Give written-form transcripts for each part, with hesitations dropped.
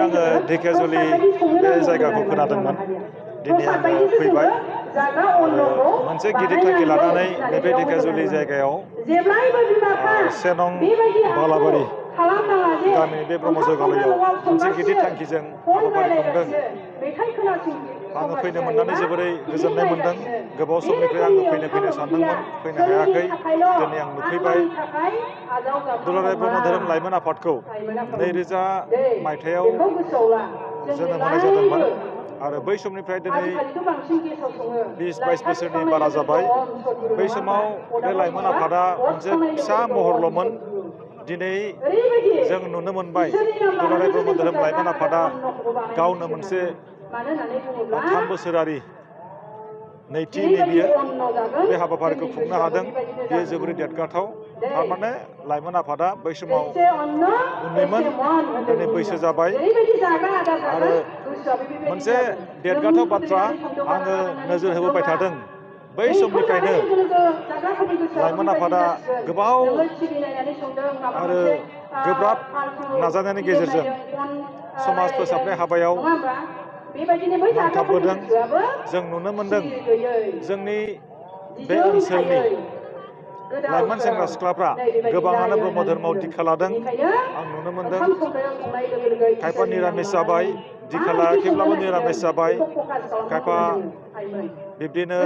आङो ढेकियाजुलि बे जायगाखौ खोनादोंमोन दिनै आङो फैबाय आरो मोनसे गिदिर थांखि लानानै नैबे ढेकियाजुलि जायगायाव 1 नं बालाबारि गामिनि बे ब्रह्म जयगालयआव मोनसे गिदिर थांखिजों हाबाफारि खुंदों। आङो फैनो मोननानै जोबोरै गोजोननाय मोनदों। गोबाव समनिफ्राय आङो फैनो सानदोंमोन, फैनो हायाखै। दिनै आं नुफैबाय। दुलाराय ब्रह्म धोरोम लाइमोन आफादखौ 2000 मायथाइयाव जोनोम होनाय जादोंमोन आरो बै समनिफ्राय दिनै 20-22 बोसोरनि बारा जाबाय। बै समाव बे लाइमोन आफादा मोनसे फिसा महरल'मोन। दिनै जों नुनो मोनबाय दुलाराय ब्रह्म धोरोम लाइमोन आफादा गावनो मोनसे 3 बोसोरारि नैथि बियो बे हाबाफारिखौ खुंनो हादों। बेयो जोबोरै देरगाथाव। थारमाने लाइमोन आफादा बै समाव उन्दैमोन, दिनै बैसो जाबाय। आरो मोनसे देरगाथाव बाथ्रा आङो नोजोर होबोबाय थादों। बै समनिफ्रायनो लाइमोन आफादा गोबाव आरो गोब्राब नाजानायनि गेजेरजों समाज फोसाबनाय हाबायाव नांथाबबोदों। जों नुनो मोनदों जोंनि बे ओनसोलनि लाइमोन सेंग्रा सिख्लाफ्रा गोबाङानो ब्रह्म धर्मआव दीक्षा लादों। आं नुनो मोनदों खायफा निरामिस जाबाय, दीक्षा लायाखैब्लाबो निरामिस जाबाय। खायफा बिब्दिनो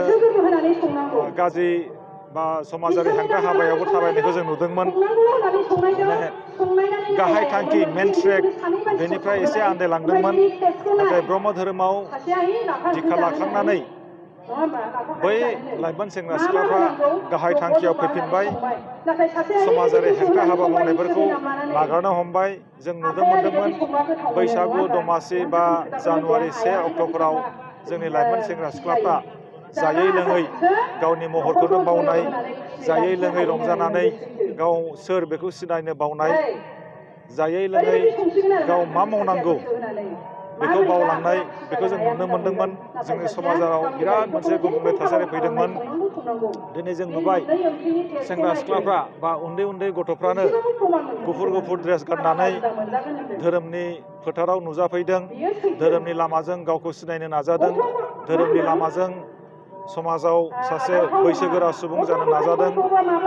गाज्रि बा समाजारि हेंथा हाबायावबो थाबायनायखौ जों नुदोंमोन। गाहाय थांखि मेन ट्रेक बेनिफ्राय एसे आन्दायलांदोंमोन। नाथाय ब्रह्म धोरोमाव दीक्षा लाखांनानै बै लाइमोन सेंग्रा सिख्लाफ्रा गाहाय थांखियाव फैफिनबाय। समाजारि हेंथा हाबा मावनायफोरखौ नागारनो हमबाय। जों नुनो मोनदोंमोन बैसागु दमासि बा जानुवारि 1 अक्ट'फोराव जोंनि लाइमोन सेंग्रा सिख्लाफ्रा जायै लोङै गावनि महरखौनो बावनाय, जायै लोङै रंजानानै गाव सोर बेखौ सिनायनो बावनाय, जायै लोङै गाव मा मावनांगौ बेखौ बावलांनाय, बेखौ जों नुनो मोनदोंमोन। जोंनि समाजाव बिराद मोनसे गुबुंले थासारि फैदोंमोन। दिनै जों नुबाय सेंग्रा सिख्लाफ्रा बा उन्दै उन्दै गथ'फ्रानो गुफुर ड्रेस गाननानै धोरोमनि फोथाराव नुजाफैदों। धोरोमनि लामाजों गावखौ सिनायनो नाजादों। धोरोमनि लामाजों समाजाव सासे बैसोगोरा सुबुं जानो नाजादों।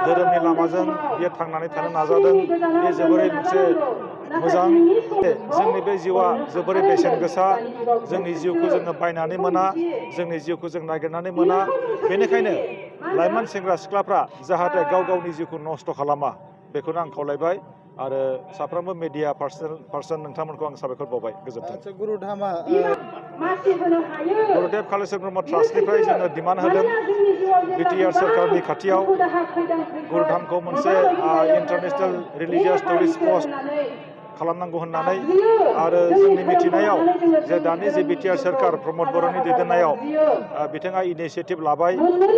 धोरोमनि लामाजों बियो थांनानै थानो नाजादों। बे जोबोरै मोनसे मोजां। जोंनि बे जिउआ जोबोरै बेसेन गोसा। जोंनि जिउखौ जोङो बायनानै मोना, जोंनि जिउखौ जों नागिरनानै मोना। बेनिखायनो लाइमोन सेंग्रा सिख्लाफ्रा जाहाथे गाव गावनि जिउखौ नस्थ' खालामा, बेखौनो आं खावलायबाय। आरो साफ्रोमबो मिडिया पार्सन नोंथांमोनखौ आं साबायखर बावबाय। गोजोन्थों। गुरुदेब कालिचरन ब्रह्म ट्रास्टनिफ्राय जोङो डिमान्ड होदों बिटिआर सोरखारनि खाथियाव गुरुधामखौ मोनसे इन्टारनेसनेल रिलिजियास टुरिस्ट स्पट खालामनांगौ होननानै। आरो जोंनि मिथिनायाव जे दानि जे बिटिआर सोरखार प्रमद बर'नि दैदेननायाव बिथाङा इनिसियेटिभ लाबाय।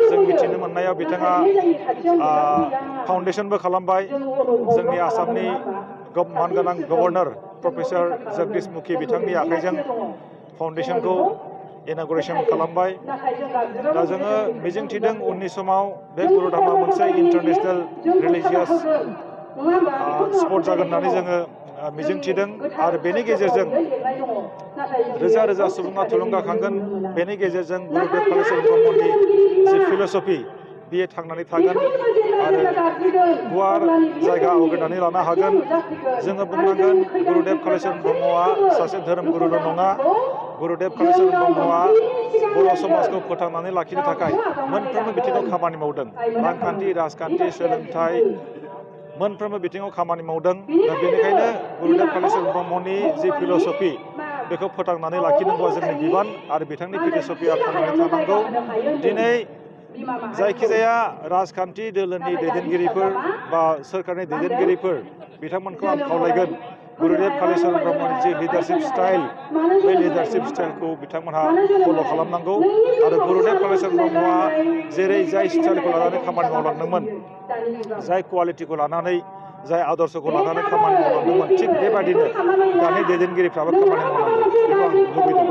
जों मिथिनो मोननायाव बिथाङा फाउन्डेसनबो खालामबाय। जोंनि आसामनि मानगोनां गभर्नर प्रफेसर जगदीश मुखी बिथांनि आखाइजों फाउन्डेसनखौ इन'ग्रेसन खालामबाय। दा जोङो मिजिंथिदों उननि समाव बे गुरुधामा मोनसे इन्टारनेसनेल रिलिजियास स्पट जागोन होननानै जोङो मिजिंथिदों। आरो बेनि गेजेरजों रोजा रोजा सुबुङा थुलुंगाखांगोन। बेनि गेजेरजों गुरुदेब कालिचरन ब्रह्मनि जि फिल'सफि बियो थांनानै थागोन आरो गुवार जायगा आवग्रिनानै लानो हागोन। जोङो बुंनांगोन गुरुदेब कालिचरन ब्रह्मआ सासे धोरोम गुरुल' नङा। गुरुदेब कालिचरन ब्रह्मआ बर' समाजखौ फोथांनानै लाखिनो थाखाय मोनफ्रोमबो बिथिङाव खामानि मावदों। रांखान्थि, राजखान्थि, सोलोंथाइ मोनफ्रोमबो बिथिङाव खामानि मावदों। दा बेनिखायनो गुरुदेब कालिचरन ब्रह्मनि जि फिल'सफि बेखौ फोथांनानै लाखिनांगौआ जोंनि बिबान आरो बिथांनि फिल'सफिया थांनानै थानांगौ। दिनै जायखिजाया राजखान्थि दोलोनि दैदेनगिरिफोर बा सोरखारनि दैदेनगिरिफोर बिथांमोनखौ आं खावलायगोन गुरुदेब कालिचरन ब्रह्मनि जि लिडारशिप स्टाइल, बे लिडारशिप स्टाइलखौ बिथांमोनहा फल' खालामनांगौ। आरो गुरुदेब कालिचरन ब्रह्मआ जेरै जाय स्टाइलखौ लानानै खामानि मावलांदोंमोन, जाय कुवालिटिखौ लानानै, जाय आदर्शखौ लानानै खामानि मावलांदोंमोन, थिग बेबादिनो दानि दैदेनगिरिफ्राबो खामानि मावनांगौ। बेखौ आं लुबैदों।